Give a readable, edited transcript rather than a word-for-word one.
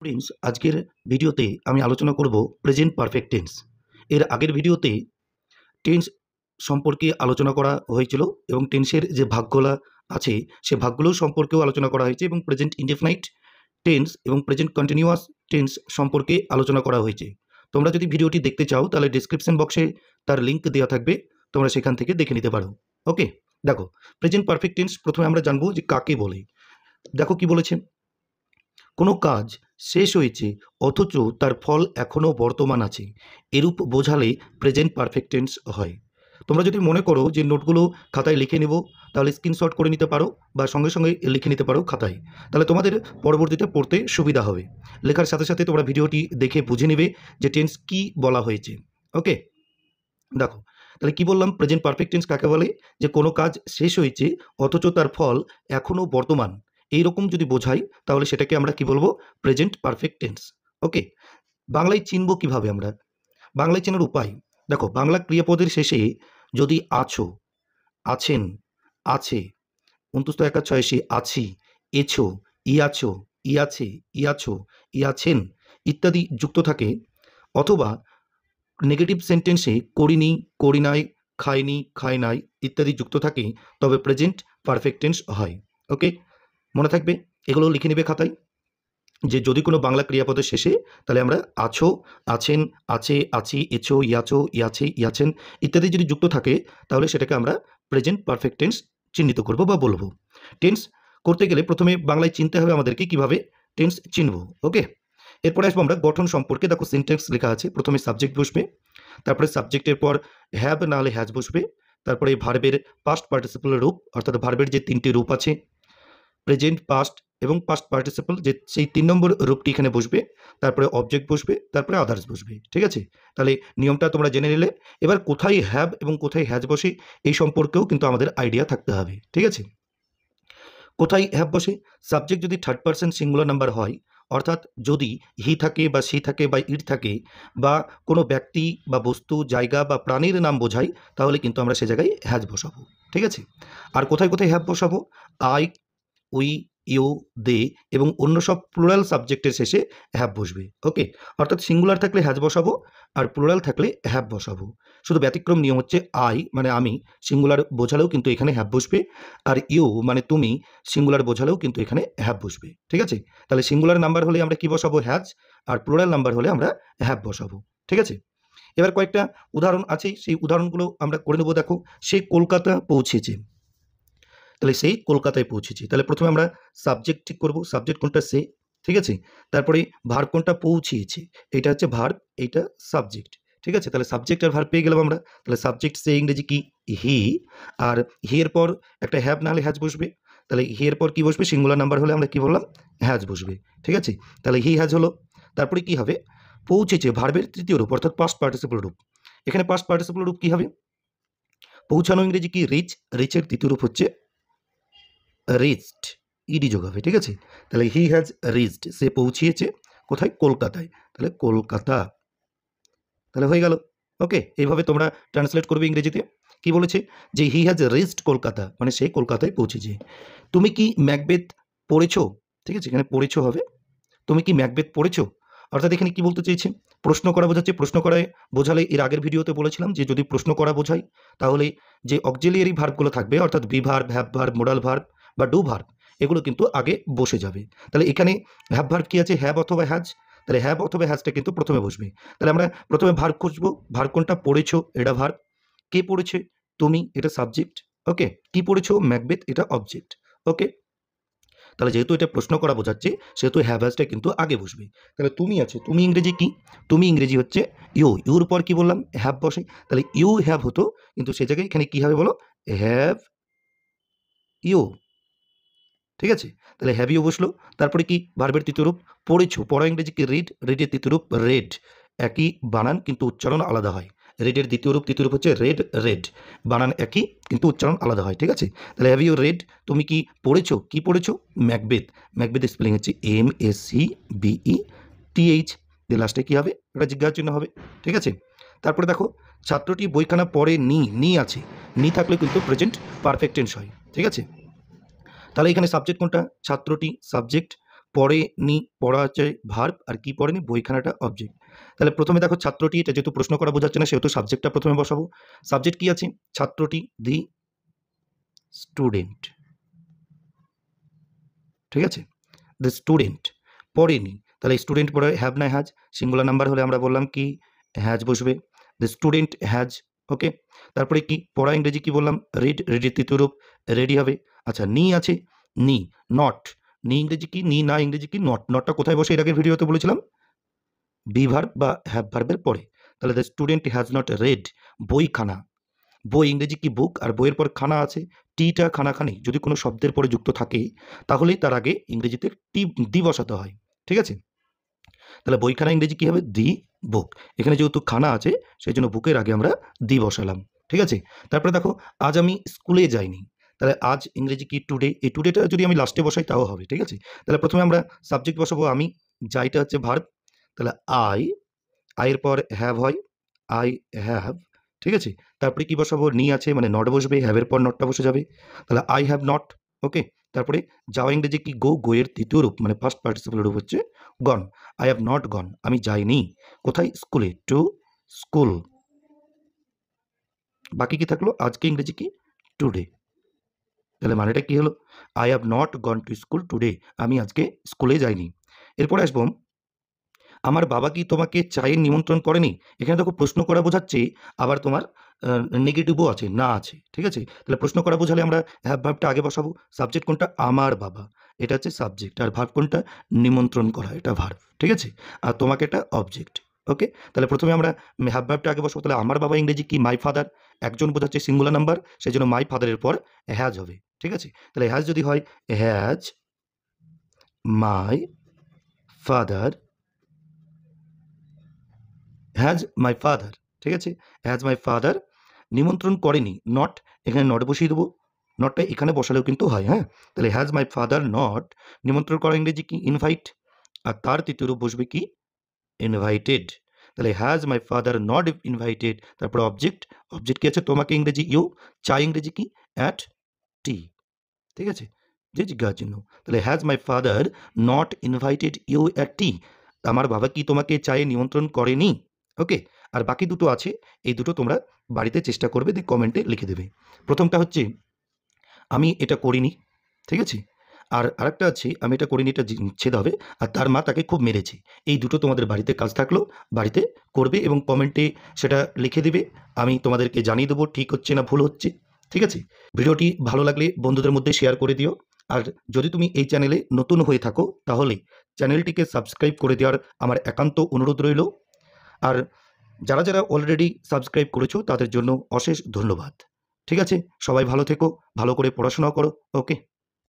Friends, আজকের ভিডিওতে আমি আলোচনা করব প্রেজেন্ট পারফেক্ট টেন্স। এর আগের ভিডিওতে টেন্স সম্পর্কে আলোচনা করা হয়েছিল এবং টেন্সের যে ভাগগুলো আছে সে ভাগগুলো সম্পর্কেও আলোচনা করা হয়েছে এবং প্রেজেন্ট ইনডেফিনাইট টেন্স এবং প্রেজেন্ট কন্টিনিউয়াস টেন্স সম্পর্কে আলোচনা করা হয়েছে। তোমরা যদি ভিডিওটি দেখতে চাও তাহলে ডেসক্রিপশন বক্সে তার লিঙ্ক দেওয়া থাকবে, তোমরা সেখান থেকে দেখে নিতে পারো। ওকে, দেখো প্রেজেন্ট পারফেক্ট টেন্স প্রথমে আমরা জানবো যে কাকে বলে। দেখো কি বলেছে, কোনো কাজ শেষ হয়েছে অথচ তার ফল এখনও বর্তমান আছে, এরূপ বোঝালে প্রেজেন্ট পারফেক্ট টেন্স হয়। তোমরা যদি মনে করো যে নোটগুলো খাতায় লিখে নেব, তাহলে স্ক্রিনশট করে নিতে পারো বা সঙ্গে সঙ্গে লিখে নিতে পারো খাতায়, তাহলে তোমাদের পরবর্তীতে পড়তে সুবিধা হবে। লেখার সাথে সাথে তোমরা ভিডিওটি দেখে বুঝে নেবে যে টেন্স কি বলা হয়েছে। ওকে, দেখো তাহলে কি বললাম, প্রেজেন্ট পারফেক্ট টেন্স কাকে বলে? যে কোনো কাজ শেষ হয়েছে অথচ তার ফল এখনও বর্তমান, এইরকম যদি বোঝাই তাহলে সেটাকে আমরা কি বলবো? Present perfect tense. ওকে, বাংলায় চিনব কিভাবে আমরা? বাংলায় চেনার উপায় দেখো, বাংলা ক্রিয়াপদের শেষে যদি আছো, আছেন, আছে, 29 আছি, এছো, ইয়াছো, ইয়াছে, ইয়াছো, ইয়াছেন ইত্যাদি যুক্ত থাকে, অথবা নেগেটিভ সেন্টেন্সে করিনি, করি নাই, খাইনি, খাই নাই ইত্যাদি যুক্ত থাকে, তবে প্রেজেন্ট পারফেক্ট টেন্স হয়। ওকে, মনে থাকবে, এগুলো লিখে নেবে খাতায়, যে যদি কোনো বাংলা ক্রিয়াপদের শেষে তাহলে আমরা আছো, আছেন, আছে, আছি, এছো, ইয়াছো, ইয়াছে, ইয়াছেন ইত্যাদি যদি যুক্ত থাকে তাহলে সেটাকে আমরা প্রেজেন্ট পারফেক্ট টেন্স চিহ্নিত করব বা বলবো। টেন্স করতে গেলে প্রথমে বাংলায় চিনতে হবে আমাদেরকে কিভাবে টেন্স চিনব। ওকে, এরপরে আসবো আমরা গঠন সম্পর্কে। দেখো সিনট্যাক্স লেখা আছে, প্রথমে সাবজেক্ট বসবে, তারপরে সাবজেক্টের পর হ্যাভ না হলে হ্যাজ বসবে, তারপরে ভার্বের পাস্ট পার্টিসিপল রূপ, অর্থাৎ ভার্বের যে তিনটি রূপ আছে প্রেজেন্ট, পাস্ট এবং পাস্ট পার্টিসিপল, যে সেই 3 নম্বর রূপটি এখানে বসবে, তারপরে অবজেক্ট বসবে, তারপরে আদার্স বসবে। ঠিক আছে, তাহলে নিয়মটা তোমরা জেনে নিলে। এবার কোথায় হ্যাভ এবং কোথায় হ্যাজ বসে এই সম্পর্কেও কিন্তু আমাদের আইডিয়া থাকতে হবে। ঠিক আছে, কোথায় হ্যাভ বসে? সাবজেক্ট যদি থার্ড পারসন সিঙ্গুলার নাম্বার হয়, অর্থাৎ যদি হি থাকে বা সি থাকে বা ইট থাকে বা কোনো ব্যক্তি বা বস্তু, জায়গা বা প্রাণীর নাম বোঝায়, তাহলে কিন্তু আমরা সে জায়গায় হ্যাজ বসাবো। ঠিক আছে, আর কোথায় কোথায় হ্যাভ বসাবো? আই, উই, ইউ, দে এবং অন্য সব প্লুরাল সাবজেক্টের শেষে হ্যাভ বসবে। ওকে, অর্থাৎ সিঙ্গুলার থাকলে হ্যাজ বসাবো আর প্লুরাল থাকলে হ্যাভ বসাবো। শুধু ব্যতিক্রম নিয়ম হচ্ছে আই মানে আমি, সিঙ্গুলার বোঝালেও কিন্তু এখানে হ্যাভ বসবে, আর ইউ মানে তুমি, সিঙ্গুলার বোঝালেও কিন্তু এখানে হ্যাভ বসবে। ঠিক আছে, তাহলে সিঙ্গুলার নাম্বার হলে আমরা কি বসাবো? হ্যাজ, আর প্লুরাল নাম্বার হলে আমরা হ্যাভ বসাবো। ঠিক আছে, এবার কয়েকটা উদাহরণ আছে, সেই উদাহরণগুলো আমরা করে নেবো। দেখো, সে কলকাতা পৌঁছেছে, তাহলে সেই কলকাতায় পৌঁছেছে, তাহলে প্রথমে আমরা সাবজেক্ট ঠিক করব, সাবজেক্ট কোনটা? সে। ঠিক আছে, তারপরে ভার্ব কোনটা? পৌঁছিয়েছে, এটা হচ্ছে ভার্ব, এইটা সাবজেক্ট। ঠিক আছে, তাহলে সাবজেক্ট আর ভার্ব পেয়ে গেলাম আমরা। তাহলে সাবজেক্ট সে ইংরেজি কি? হি, আর হি এর পর একটা হ্যাভ না হলে হ্যাজ বসবে, তাহলে হি এর পর কি বসবে? সিঙ্গুলার নাম্বার হলে আমরা কি বললাম? হ্যাজ বসবে। ঠিক আছে, তাহলে হি হ্যাজ হলো। তারপরে কি হবে? পৌঁছেছে, ভার্বের তৃতীয় রূপ অর্থাৎ পাস্ট পার্টিসিপল রূপ। এখানে পাস্ট পার্টিসিপল রূপ কি হবে? পৌঁছানো ইংরেজি কি? রিচ, রিচের তৃতীয় রূপ হচ্ছে রিচড, ইডি যোগ হবে। ঠিক আছে, তাহলে হি হ্যাজ রিচড, সে পৌঁছিয়েছে কোথায়? কলকাতায়, তাহলে কলকাতা, তাহলে হয়ে গেল। ওকে, এইভাবে তোমরা ট্রান্সলেট করবে ইংরেজিতে। কি বলেছে? যে হি হ্যাজ রিচড কলকাতা, মানে সে কলকাতায় পৌঁছেছে। তুমি কি ম্যাকবেথ পড়েছো? ঠিক আছে, এখানে পড়েছো হবে, তুমি কি ম্যাকবেথ পড়েছো? অর্থাৎ এখানে কি বলতে চেয়েছে? প্রশ্ন করা বোঝাচ্ছে। প্রশ্ন করায় বোঝালে এর আগের ভিডিওতে বলেছিলাম যে যদি প্রশ্ন করা বোঝায় তাহলে যে অক্সিলিয়ারি ভার্বগুলো থাকবে, অর্থাৎ be verb, have verb, modal verb বা ডু ভার্ব, এগুলো কিন্তু আগে বসে যাবে। তাহলে এখানে হ্যাভ ভার্ব কি আছে? হ্যাভ অথবা হ্যাজ, তাহলে হ্যাভ অথবা হ্যাজটা কিন্তু প্রথমে বসবে। তাহলে আমরা প্রথমে ভার্ব খুঁজবো, ভার্ব কোনটা? পড়েছো, এটা ভার্ব। কে পড়েছে? তুমি, এটা সাবজেক্ট। ওকে, কি পড়েছো? ম্যাকবেথ, এটা অবজেক্ট। ওকে, তাহলে যেহেতু এটা প্রশ্ন করা বোঝাচ্ছে সেহেতু হ্যাভ হ্যাজটা কিন্তু আগে বসবে। তাহলে তুমি আছে, তুমি ইংরেজি কি? তুমি ইংরেজি হচ্ছে ইউ, ইউর পর কি বললাম? হ্যাভ বসে, তাহলে ইউ হ্যাভ হতো, কিন্তু সে জায়গায় এখানে কি হবে বলো? Have you. ঠিক আছে, তাহলে হ্যাভ ইউ বসলো। তারপরে কি? ভার্বের তৃতীয় রূপ পড়েছো, পড়া ইংরেজি কি? রিড, রিডের তৃতীয় রূপ রেড, একই বানান কিন্তু উচ্চারণ আলাদা হয়। রেডের দ্বিতীয় রূপ, তৃতীয় রূপ হচ্ছে রেড, রেড, বানান একই কিন্তু উচ্চারণ আলাদা হয়। ঠিক আছে, তাহলে হ্যাভ ইউ রেড, তুমি কি পড়েছো? কি পড়েছো? ম্যাকবেথ, ম্যাকবেথ স্পেলিং হচ্ছে MACBETH, দিয়ে লাস্টে কী হবে? এটা জিজ্ঞাসা চিহ্ন হবে। ঠিক আছে, তারপরে দেখো, ছাত্রটি বইখানা পড়ে নি আছে, নি থাকলে কিন্তু প্রেজেন্ট পারফেক্ট টেন্স হয়। ঠিক আছে, তাহলে এখানে সাবজেক্ট কোনটা? ছাত্রটি সাবজেক্ট, পড়েনি পড়া হচ্ছে ভার্ব, আর কি পড়েনি বইখানাটা অবজেক্ট। তাহলে প্রথমে দেখো ছাত্রটি, এটা যেহেতু প্রশ্ন করা বোঝাচ্ছে না সেহেতু সাবজেক্টটা প্রথমে বসাবো। সাবজেক্ট কি আছে? ছাত্রটি, দি স্টুডেন্ট, ঠিক আছে? দ্য স্টুডেন্ট পড়েনি, তাহলে স্টুডেন্ট পড়ে হ্যাভ না হ্যাজ, সিঙ্গুলার নাম্বার হলে আমরা বললাম কি হ্যাজ বসবে, দ্য স্টুডেন্ট হ্যাজ। ওকে, তারপরে কি পড়া ইংরেজি কি বললাম? রিড, রিডের তৃতীয় রূপ রেডি হবে। আচ্ছা নি আছে, নি, নট, নি ইংরেজি কি, নি না ইংরেজি কি, নট, নটটা কোথায় বসে এর আগের ভিডিওতে বলেছিলাম? বি ভার্ব বা হ্যাভ ভার্বের পরে। তাহলে the student has not read, বইখানা, বই ইংরেজি কি বুক, আর বইয়ের পর খানা আছে, টিটা খানাখানি যদি কোনো শব্দের পরে যুক্ত থাকে তাহলেই তার আগে ইংরেজিতে টি দি বসাতে হয়, ঠিক আছে? তাহলে বইখানা ইংরেজি কি হবে? দি বুক। এখানে যেহেতু খানা আছে সেই জন্য বুকের আগে আমরা দি বসালাম, ঠিক আছে? তারপরে দেখো আজ আমি স্কুলে যাইনি, তাহলে আজ ইংরেজি কি? টুডে। এই টুডেটা যদি আমি লাস্টে বসাই তাও হবে, ঠিক আছে? তাহলে প্রথমে আমরা সাবজেক্ট বসাবো আমি, যাইটা হচ্ছে ভার্ব, তাহলে আইয়ের পর হ্যাভ হয়, আই হ্যাভ, ঠিক আছে? তারপরে কি বসাবো? নি আছে মানে নট বসবে, হ্যাভের পর নটটা বসে যাবে, তাহলে আই হ্যাভ নট। ওকে, তারপরে যাওয়া ইংরেজি কি? গো, গোয়ের তৃতীয় রূপ মানে ফার্স্ট পার্টিসিপেল রূপ হচ্ছে গন, আই হ্যাভ নট গন, আমি যাইনি কোথায়? স্কুলে, টু স্কুল। বাকি কি থাকলো? আজকে ইংরেজি কি? টুডে। তাহলে মানেটা কি হলো? I have not gone to school today, আমি আজকে স্কুলে যাইনি। এরপরে আসবো আমার বাবা কি তোমাকে চায়ের নিমন্ত্রণ করেনি। এখানে দেখো প্রশ্ন করা বোঝাচ্ছে, আবার তোমার নেগেটিভও আছে, না আছে, ঠিক আছে? তাহলে প্রশ্ন করা বোঝালে আমরা হ্যাভ ভার্বটা আগে বসাবো। সাবজেক্ট কোনটা? আমার বাবা, এটা হচ্ছে সাবজেক্ট, আর ভার্ব কোনটা? নিমন্ত্রণ করা, এটা ভার্ব, ঠিক আছে? আর তোমাকে এটা অবজেক্ট। ওকে, তাহলে প্রথমে আমরা হ্যাভ ভার্বটা আগে বসাবো। তাহলে আমার বাবা ইংরেজি কি? মাই ফাদার, একজন বোঝাচ্ছে সিঙ্গুলার নাম্বার সেই জন্য মাই ফাদারের পর হ্যাজ হবে, ঠিক আছে? তাহলে হ্যাজ যদি হয় has my father, has my father, ঠিক আছে? হ্যাজ মাই ফাদার নিমন্ত্রণ করেনি, নট, এখানে নট বসিয়ে দেবো, নটটা এখানে বসালেও কিন্তু হয়, হ্যাঁ? তাহলে হ্যাজ মাই ফাদার নট, নিমন্ত্রণ করা ইংরেজি কি? ইনভাইট, আর তার তৃতীয় রূপ বসবে কি? ইনভাইটেড। তাহলে has my father not invited, তারপর অবজেক্ট, অবজেক্ট কি আছে? তোমাকে ইংরেজি ইউ, চা ইংরেজি কি? অ্যাট টি, ঠিক আছে? যে জিজ্ঞাসা চিহ্ন। তাহলে has my father not invited you at tea, আমার বাবা কি তোমাকে চায়ে নিমন্ত্রণ করেনি। ওকে, আর বাকি দুটো আছে, এই দুটো তোমরা বাড়িতে চেষ্টা করবে, দিয়ে কমেন্টে লিখে দেবে। প্রথমটা হচ্ছে আমি এটা করিনি, ঠিক আছে? আর আরেকটা আছে আমি এটা করিনি, এটা ছেদ হবে, আর তার মা তাকে খুব মেরেছে। এই দুটো তোমাদের বাড়িতে কাজ থাকলো, বাড়িতে করবে এবং কমেন্টে সেটা লিখে দেবে, আমি তোমাদেরকে জানিয়ে দেবো ঠিক হচ্ছে না ভুল হচ্ছে, ঠিক আছে? ভিডিওটি ভালো লাগলে বন্ধুদের মধ্যে শেয়ার করে দিও, আর যদি তুমি এই চ্যানেলে নতুন হয়ে থাকো তাহলে চ্যানেলটিকে সাবস্ক্রাইব করে দেওয়ার আমার একান্ত অনুরোধ রইল, আর যারা যারা অলরেডি সাবস্ক্রাইব করেছো তাদের জন্য অশেষ ধন্যবাদ। ঠিক আছে, সবাই ভালো থেকো, ভালো করে পড়াশোনা করো। ওকে।